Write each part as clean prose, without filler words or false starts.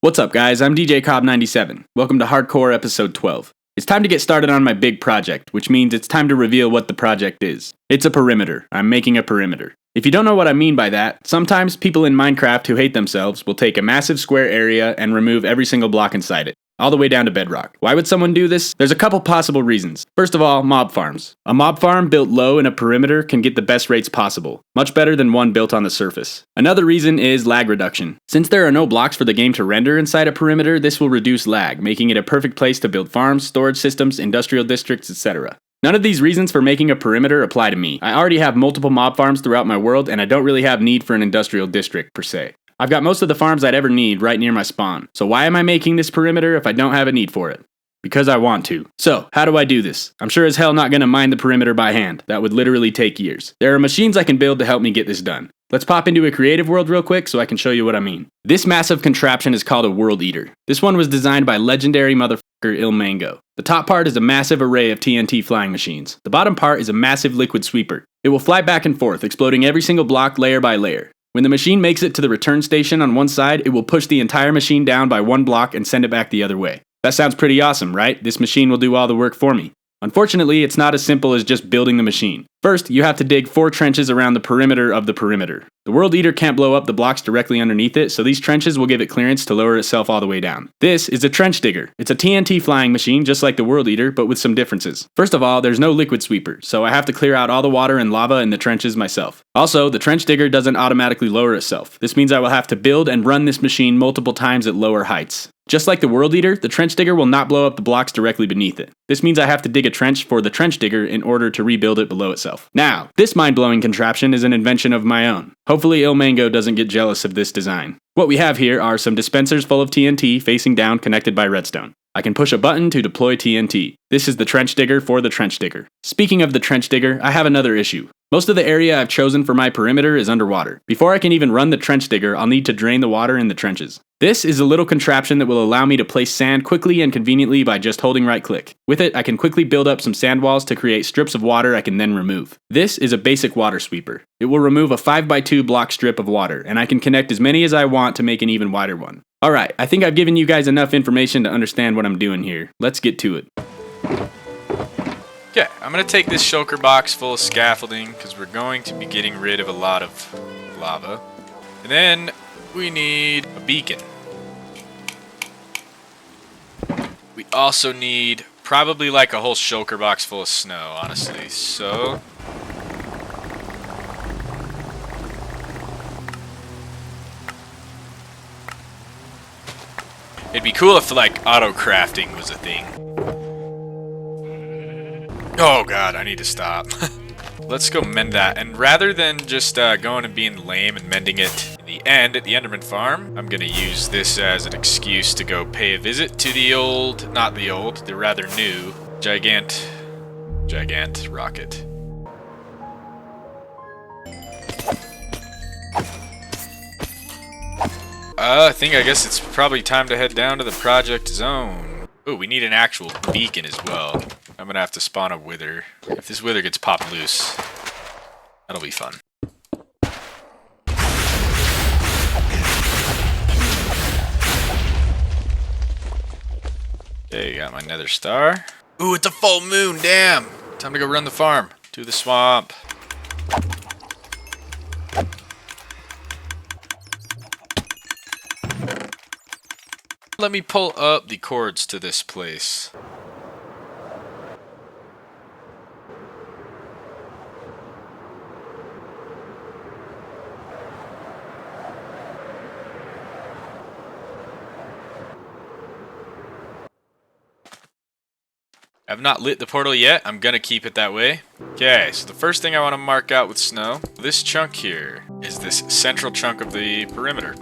What's up, guys? I'm DJ Cobb97. Welcome to Hardcore Episode 12. It's time to get started on my big project, which means it's time to reveal what the project is. It's a perimeter. I'm making a perimeter. If you don't know what I mean by that, sometimes people in Minecraft who hate themselves will take a massive square area and remove every single block inside it, all the way down to bedrock. Why would someone do this? There's a couple possible reasons. First of all, mob farms. A mob farm built low in a perimeter can get the best rates possible, much better than one built on the surface. Another reason is lag reduction. Since there are no blocks for the game to render inside a perimeter, this will reduce lag, making it a perfect place to build farms, storage systems, industrial districts, etc. None of these reasons for making a perimeter apply to me. I already have multiple mob farms throughout my world, and I don't really have need for an industrial district per se. I've got most of the farms I'd ever need right near my spawn. So why am I making this perimeter if I don't have a need for it? Because I want to. So, how do I do this? I'm sure as hell not gonna mine the perimeter by hand. That would literally take years. There are machines I can build to help me get this done. Let's pop into a creative world real quick so I can show you what I mean. This massive contraption is called a World Eater. This one was designed by legendary motherfucker Ilmango. The top part is a massive array of TNT flying machines. The bottom part is a massive liquid sweeper. It will fly back and forth, exploding every single block layer by layer. When the machine makes it to the return station on one side, it will push the entire machine down by one block and send it back the other way. That sounds pretty awesome, right? This machine will do all the work for me. Unfortunately, it's not as simple as just building the machine. First, you have to dig 4 trenches around the perimeter of the perimeter. The World Eater can't blow up the blocks directly underneath it, so these trenches will give it clearance to lower itself all the way down. This is a trench digger. It's a TNT flying machine just like the World Eater, but with some differences. First of all, there's no liquid sweeper, so I have to clear out all the water and lava in the trenches myself. Also, the trench digger doesn't automatically lower itself. This means I will have to build and run this machine multiple times at lower heights. Just like the World Eater, the trench digger will not blow up the blocks directly beneath it. This means I have to dig a trench for the trench digger in order to rebuild it below itself. Now, this mind-blowing contraption is an invention of my own. Hopefully Ilmango doesn't get jealous of this design. What we have here are some dispensers full of TNT facing down connected by redstone. I can push a button to deploy TNT. This is the trench digger for the trench digger. Speaking of the trench digger, I have another issue. Most of the area I've chosen for my perimeter is underwater. Before I can even run the trench digger, I'll need to drain the water in the trenches. This is a little contraption that will allow me to place sand quickly and conveniently by just holding right click. With it, I can quickly build up some sand walls to create strips of water I can then remove. This is a basic water sweeper. It will remove a 5x2 block strip of water, and I can connect as many as I want to make an even wider one. Alright, I think I've given you guys enough information to understand what I'm doing here. Let's get to it. Yeah, I'm going to take this shulker box full of scaffolding because we're going to be getting rid of a lot of lava. And then we need a beacon. We also need probably like a whole shulker box full of snow, honestly. So it'd be cool if like auto crafting was a thing. Oh god, I need to stop. Let's go mend that. And rather than just going and being lame and mending it in the end at the Enderman farm, I'm gonna use this as an excuse to go pay a visit to the the rather new Gigant rocket. I guess it's probably time to head down to the project zone. Oh, we need an actual beacon as well. I'm gonna have to spawn a wither. If this wither gets popped loose, that'll be fun. Okay, got my nether star. Ooh, it's a full moon, damn! Time to go run the farm. To the swamp. Let me pull up the cords to this place. I've not lit the portal yet. I'm gonna keep it that way. Okay, so the first thing I want to mark out with snow, this chunk here is this central chunk of the perimeter.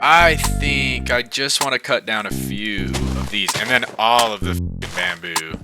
I think I just want to cut down a few of these and then all of the bamboo.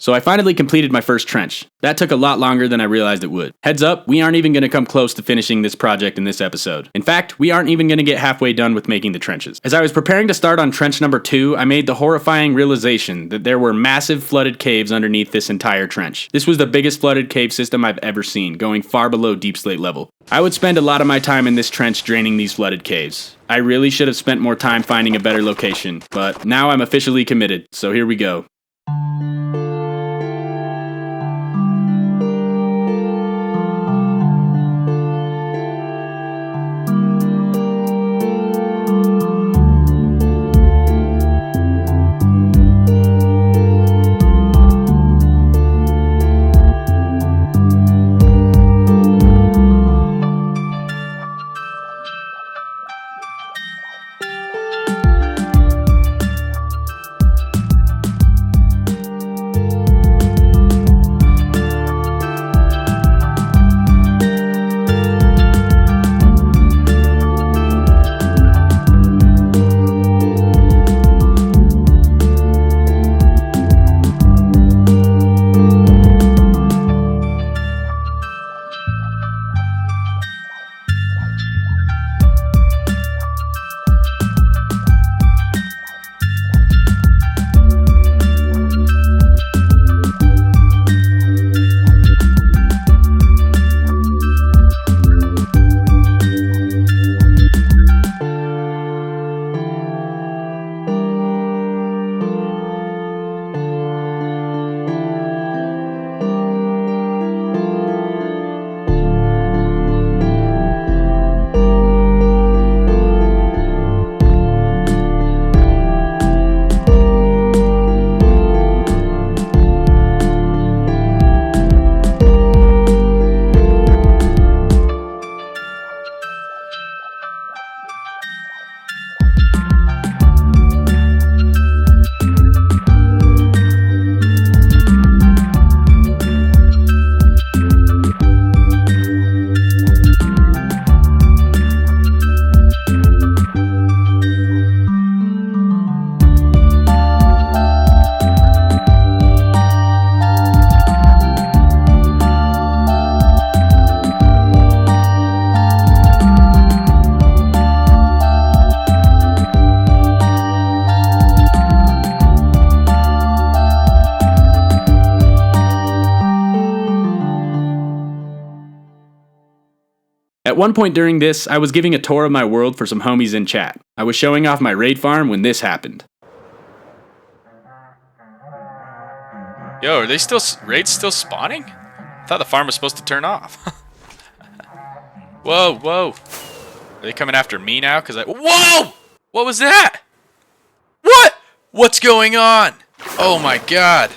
So I finally completed my first trench. That took a lot longer than I realized it would. Heads up, we aren't even going to come close to finishing this project in this episode. In fact, we aren't even going to get halfway done with making the trenches. As I was preparing to start on trench number 2, I made the horrifying realization that there were massive flooded caves underneath this entire trench. This was the biggest flooded cave system I've ever seen, going far below deep slate level. I would spend a lot of my time in this trench draining these flooded caves. I really should have spent more time finding a better location, but now I'm officially committed, so here we go. At one point during this, I was giving a tour of my world for some homies in chat. I was showing off my raid farm when this happened. Yo, are they still raids still spawning? I thought the farm was supposed to turn off. Whoa, whoa. Are they coming after me now? Whoa! What was that? What? What's going on? Oh my god.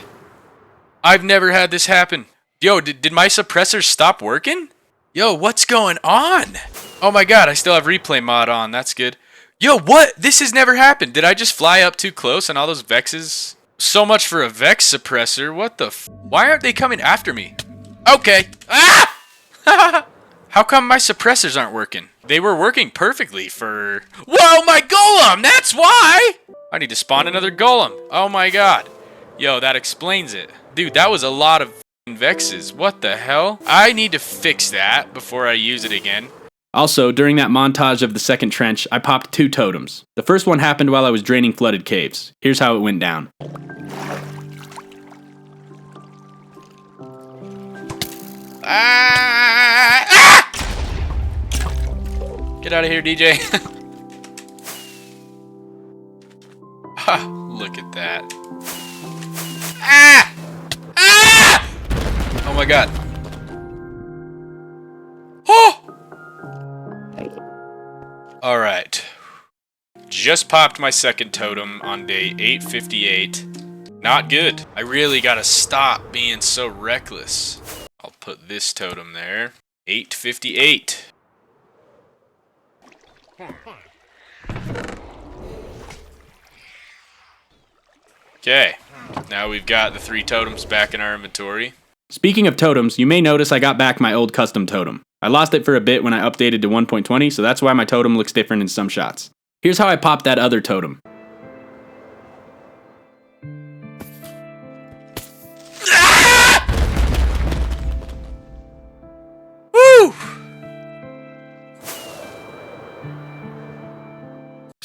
I've never had this happen. Yo, did my suppressors stop working? Yo, what's going on? Oh my god, I still have replay mod on. That's good. Yo, what? This has never happened. Did I just fly up too close and all those Vexes? So much for a Vex suppressor. What the f? Why aren't they coming after me? Okay. Ah! How come my suppressors aren't working? They were working perfectly for... Whoa, my golem! That's why! I need to spawn another golem. Oh my god. Yo, that explains it. Dude, that was a lot of Vexes. What the hell? I need to fix that before I use it again. Also, during that montage of the second trench, I popped 2 totems. The first one happened while I was draining flooded caves. Here's how it went down. Get out of here, DJ. Look at that. Oh my god. Oh! Alright. Just popped my second totem on day 858. Not good. I really gotta stop being so reckless. I'll put this totem there. 858. Okay. Now we've got the 3 totems back in our inventory. Speaking of totems, you may notice I got back my old custom totem. I lost it for a bit when I updated to 1.20, so that's why my totem looks different in some shots. Here's how I popped that other totem.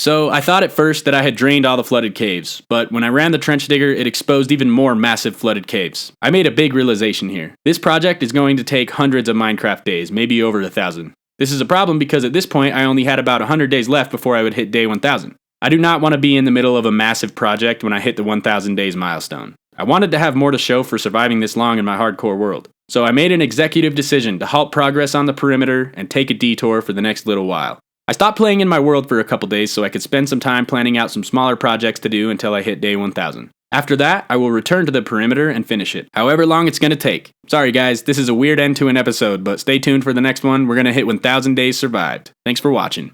So I thought at first that I had drained all the flooded caves, but when I ran the trench digger, it exposed even more massive flooded caves. I made a big realization here. This project is going to take hundreds of Minecraft days, maybe over 1,000. This is a problem because at this point I only had about 100 days left before I would hit day 1,000. I do not want to be in the middle of a massive project when I hit the 1,000 days milestone. I wanted to have more to show for surviving this long in my hardcore world. So I made an executive decision to halt progress on the perimeter and take a detour for the next little while. I stopped playing in my world for a couple days so I could spend some time planning out some smaller projects to do until I hit day 1,000. After that, I will return to the perimeter and finish it, however long it's going to take. Sorry guys, this is a weird end to an episode, but stay tuned for the next one. We're going to hit 1,000 days survived. Thanks for watching.